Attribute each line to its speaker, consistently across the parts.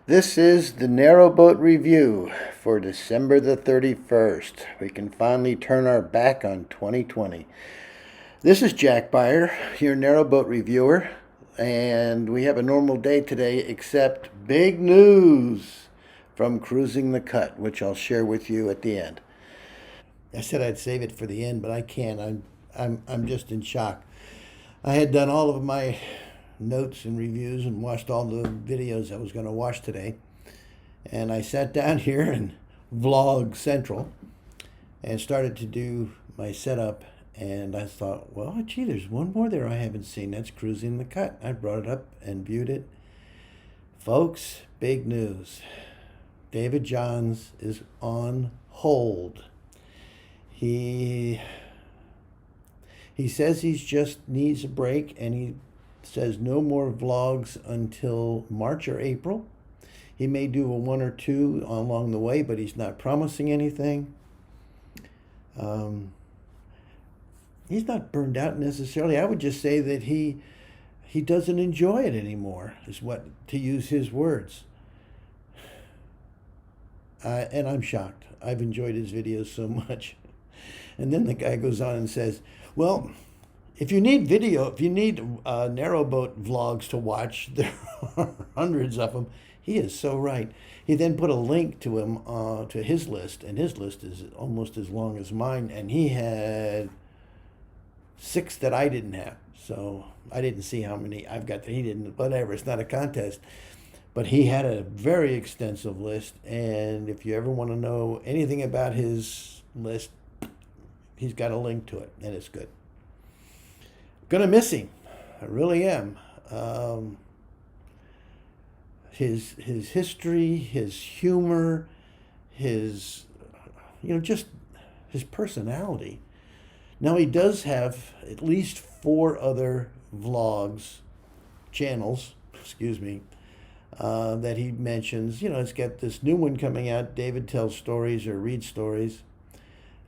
Speaker 1: This is the Narrowboat review for December the 31st. We can finally turn our back on 2020. This is Jack Byer, your Narrowboat reviewer, and we have a normal day today except big news from Cruising the Cut, which I'll share with you at the end. I said I'd save it for the end, but I can't. I'm just in shock. I had done all of my notes and reviews and watched all the videos I was going to watch today. And I sat down here in Vlog Central and started to do my setup. And I thought, well, gee, there's one more there I haven't seen. That's Cruising the Cut. I brought it up and viewed it. Folks, big news. David Johns is on hold. He says he just needs a break, and he says no more vlogs until March or April. He may do a one or two along the way, but he's not promising anything. He's not burned out necessarily. I would just say that he doesn't enjoy it anymore, is what, to use his words. And I'm shocked. I've enjoyed his videos so much. And then the guy goes on and says, well, if you need narrowboat vlogs to watch, there are hundreds of them. He is so right. He then put a link to him, to his list, and his list is almost as long as mine, and he had 6 that I didn't have. So I didn't see how many I've got that he didn't, whatever, it's not a contest. But he had a very extensive list, and if you ever want to know anything about his list, he's got a link to it, and it's good. Gonna miss him. I really am. His history, his humor, his just his personality. Now he does have at least 4 other vlogs, channels, excuse me, that he mentions. It's got this new one coming out, David Tells Stories or Reads Stories.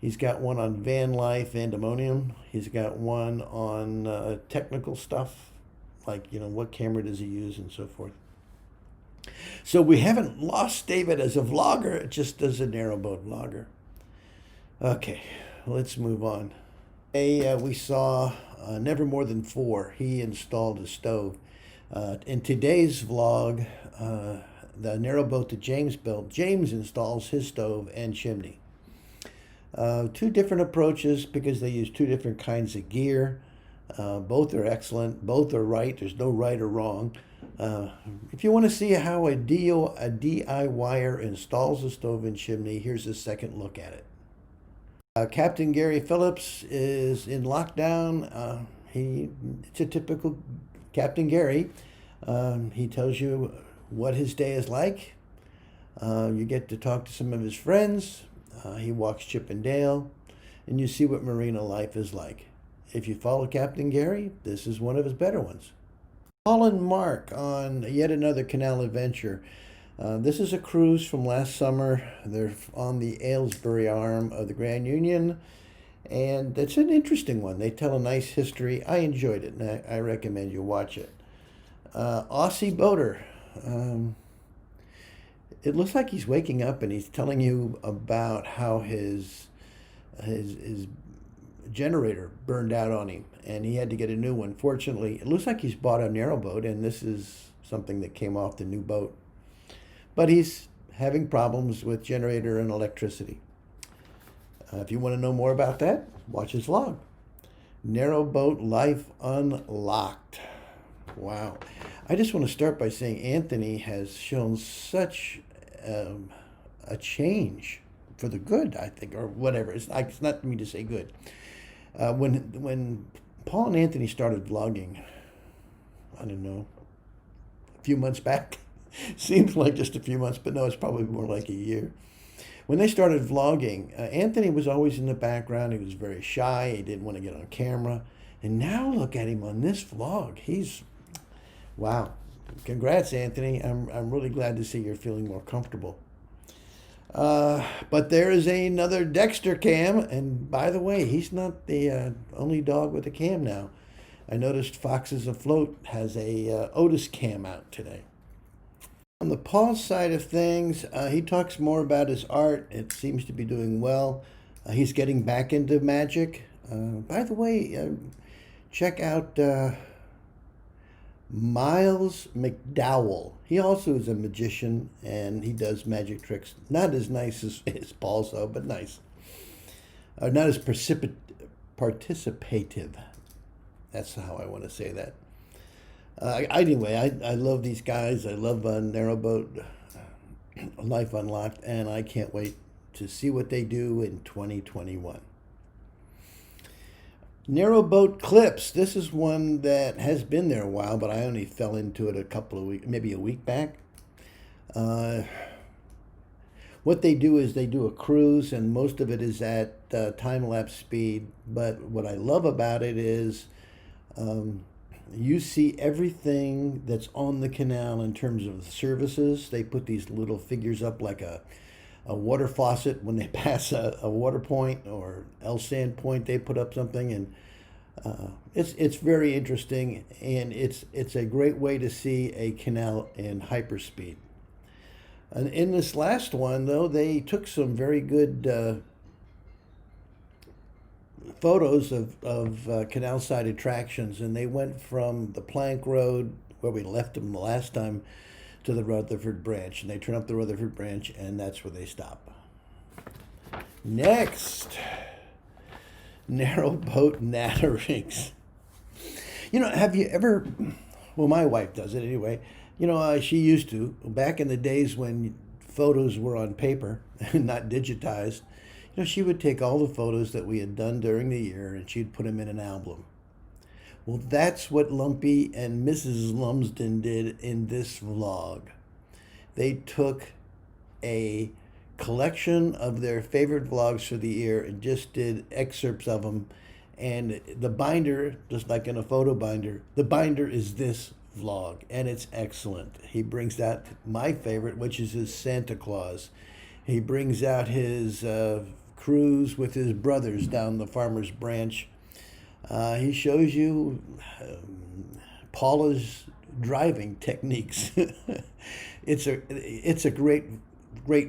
Speaker 1: He's got one on van life, Vandemonium. He's got one on technical stuff, like, what camera does he use and so forth. So we haven't lost David as a vlogger, just as a narrowboat vlogger. Okay, let's move on. We saw Never More Than 4. He installed a stove. In today's vlog, the narrowboat that James built, James installs his stove and chimney. 2 different approaches because they use 2 different kinds of gear. Both are excellent. Both are right. There's no right or wrong. If you want to see how a DIYer installs a stove and chimney, here's a second look at it. Captain Gary Phillips is in lockdown. It's a typical Captain Gary. He tells you what his day is like. You get to talk to some of his friends. He walks Chip and Dale, and you see what marina life is like. If you follow Captain Gary, this is one of his better ones. Paul and Mark on yet another canal adventure. This is a cruise from last summer. They're on the Aylesbury arm of the Grand Union, and it's an interesting one. They tell a nice history. I enjoyed it, and I recommend you watch it. Aussie Boater. It looks like he's waking up and he's telling you about how his generator burned out on him and he had to get a new one. Fortunately, it looks like he's bought a narrowboat, and this is something that came off the new boat. But he's having problems with generator and electricity. If you want to know more about that, watch his vlog. Narrowboat Life Unlocked. Wow. I just want to start by saying Anthony has shown such a change for the good, I think, or whatever. It's not me to say good. When Paul and Anthony started vlogging, I don't know, a few months back, seems like just a few months, but no, it's probably more like a year. When they started vlogging, Anthony was always in the background. He was very shy. He didn't want to get on camera. And now look at him on this vlog. Wow. Congrats, Anthony. I'm really glad to see you're feeling more comfortable. But there is another Dexter cam, and by the way, he's not the only dog with a cam now. I noticed Foxes Afloat has a Otis cam out today. On the Paul side of things, he talks more about his art. It seems to be doing well. He's getting back into magic. By the way, check out Miles McDowell. He also is a magician and he does magic tricks. Not as nice as Paul's, though, but nice. Not as participative. That's how I want to say that. Anyway, I love these guys. I love Narrowboat, Life Unlocked, and I can't wait to see what they do in 2021. Narrowboat Clips. This is one that has been there a while, but I only fell into it a couple of weeks, maybe a week back. What they do is they do a cruise, and most of it is at time-lapse speed. But what I love about it is you see everything that's on the canal in terms of the services. They put these little figures up like a water faucet when they pass a water point, or El Sand Point, they put up something, and it's very interesting, and it's a great way to see a canal in hyperspeed. And in this last one, though, they took some very good photos of canal side attractions, and they went from the plank road where we left them the last time to the Rutherford branch, and they turn up the Rutherford branch, and that's where they stop. Next, Narrowboat Natterings. Have you ever, well, my wife does it anyway. She used to, back in the days when photos were on paper and not digitized. She would take all the photos that we had done during the year and she'd put them in an album. Well, that's what Lumpy and Mrs. Lumsden did in this vlog. They took a collection of their favorite vlogs for the year and just did excerpts of them. And the binder, just like in a photo binder, the binder is this vlog, and it's excellent. He brings out my favorite, which is his Santa Claus. He brings out his cruise with his brothers down the farmer's branch. He shows you Paula's driving techniques. It's a great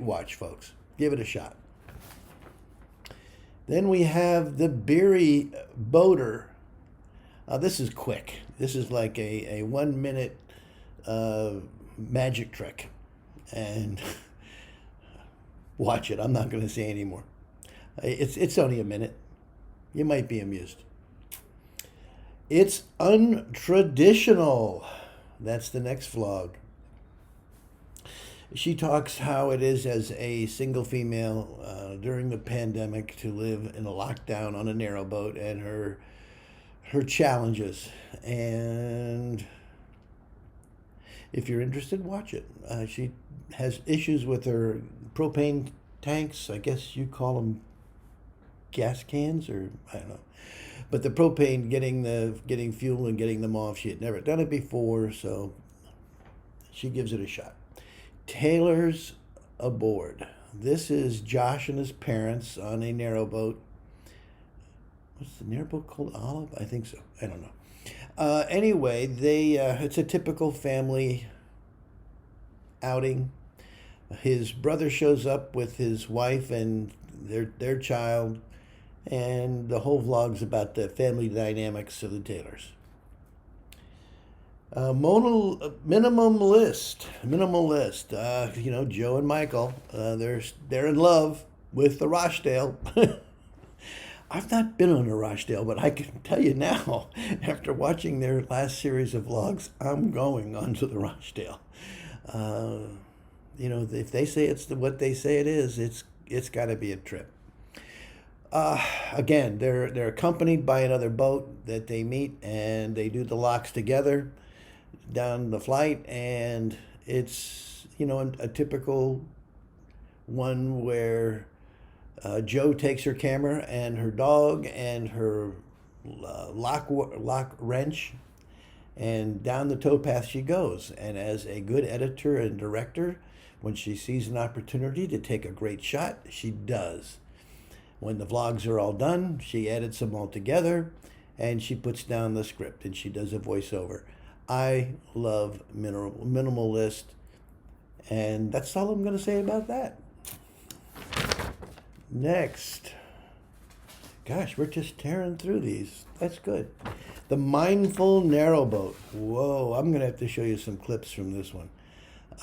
Speaker 1: watch, folks. Give it a shot. Then we have the Beery Boater. This is quick. This is like a 1 minute magic trick. And watch it. I'm not going to say any more. It's only a minute. You might be amused. It's untraditional. That's the next vlog. She talks how it is as a single female during the pandemic to live in a lockdown on a narrowboat, and her challenges. And if you're interested, watch it. She has issues with her propane tanks. I guess you call them gas cans, or I don't know. But the propane, getting fuel and getting them off, she had never done it before, so she gives it a shot. Taylor's Aboard. This is Josh and his parents on a narrowboat. What's the narrowboat called? Olive? I think so. I don't know. Anyway, it's a typical family outing. His brother shows up with his wife and their child, and the whole vlog's about the family dynamics of the Taylors. Minimalist. Joe and Michael, they're in love with the Rochdale. I've not been on a Rochdale, but I can tell you now, after watching their last series of vlogs, I'm going onto the Rochdale. If they say it's what they say it is, it's got to be a trip. Again, they're accompanied by another boat that they meet, and they do the locks together down the flight, and it's a typical one where Joe takes her camera and her dog and her lock wrench, and down the towpath she goes. And as a good editor and director, when she sees an opportunity to take a great shot, she does. When the vlogs are all done, she edits them all together, and she puts down the script, and she does a voiceover. I love Minimalist. And that's all I'm going to say about that. Next. Gosh, we're just tearing through these. That's good. The Mindful Narrowboat. Whoa, I'm going to have to show you some clips from this one.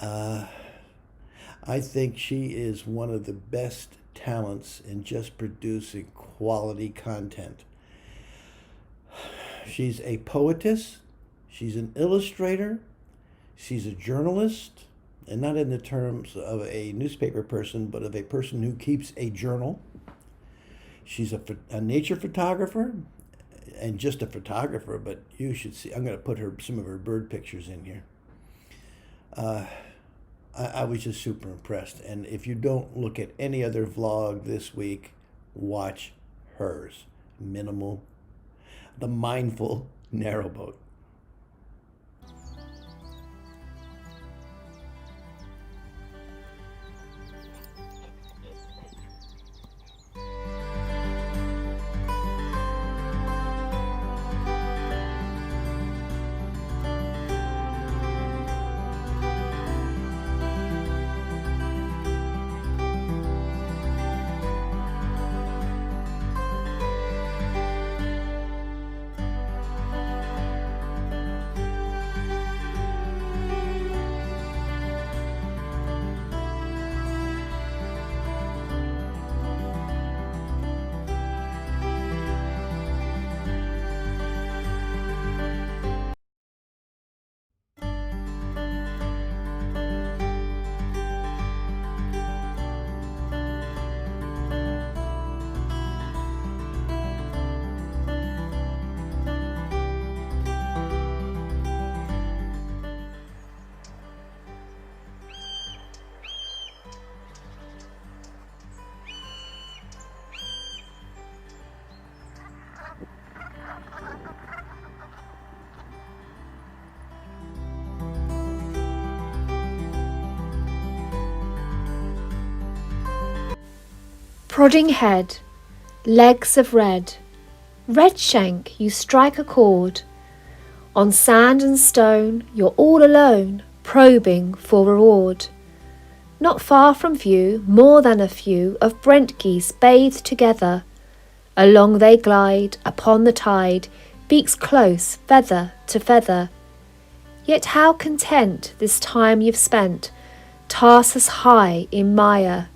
Speaker 1: I think she is one of the best talents in just producing quality content. She's a poetess, she's an illustrator, she's a journalist, and not in the terms of a newspaper person, but of a person who keeps a journal. She's a nature photographer, and just a photographer, but you should see. I'm going to put some of her bird pictures in here. I was just super impressed. And if you don't look at any other vlog this week, watch hers. The Mindful Narrowboat.
Speaker 2: Prodding head, legs of red, red shank, you strike a chord. On sand and stone, you're all alone, probing for reward. Not far from view, more than a few of brent geese bathed together. Along they glide, upon the tide, beaks close, feather to feather. Yet how content this time you've spent, toss us high in mire.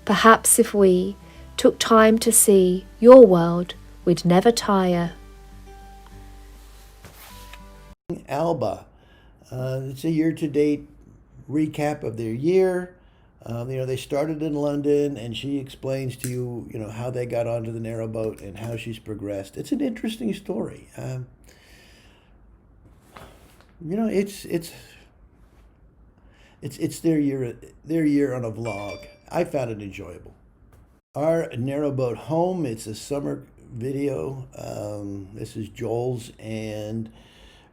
Speaker 2: Perhaps if we took time to see your world, we'd never tire.
Speaker 1: Alba. It's a year-to-date recap of their year. They started in London, and she explains to you, how they got onto the narrowboat and how she's progressed. It's an interesting story. It's their year on a vlog. I found it enjoyable. Our narrowboat home. It's a summer video. This is Joel's and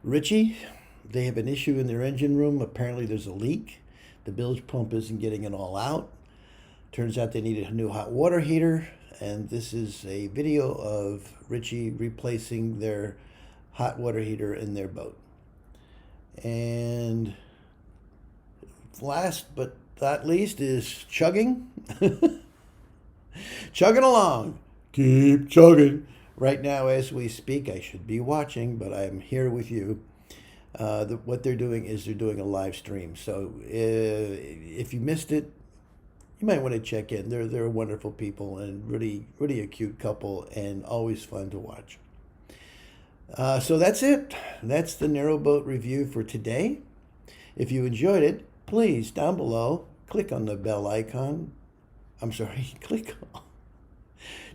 Speaker 1: Richie. They have an issue in their engine room. Apparently there's a leak. The bilge pump isn't getting it all out. Turns out they need a new hot water heater. And this is a video of Richie replacing their hot water heater in their boat. And last but not least is chugging. Chugging along. Keep chugging. Right now, as we speak, I should be watching, but I'm here with you. What they're doing is they're doing a live stream. So if you missed it, you might want to check in. They're wonderful people and really, really a cute couple and always fun to watch. So that's it. That's the Narrowboat review for today. If you enjoyed it, please, down below, click on the bell icon.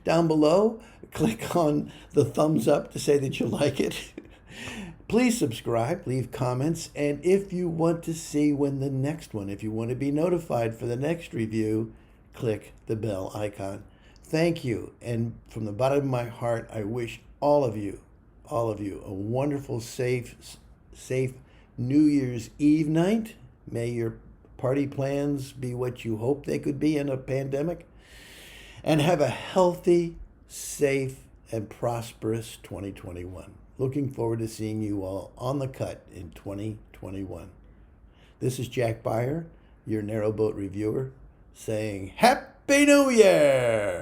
Speaker 1: Down below, click on the thumbs up to say that you like it. Please subscribe, leave comments, and if you want to see if you want to be notified for the next review, click the bell icon. Thank you, and from the bottom of my heart, I wish all of you, a wonderful, safe New Year's Eve night. May your party plans be what you hope they could be in a pandemic. And have a healthy, safe, and prosperous 2021. Looking forward to seeing you all on the cut in 2021. This is Jack Beyer. your Narrowboat reviewer, saying Happy New Year!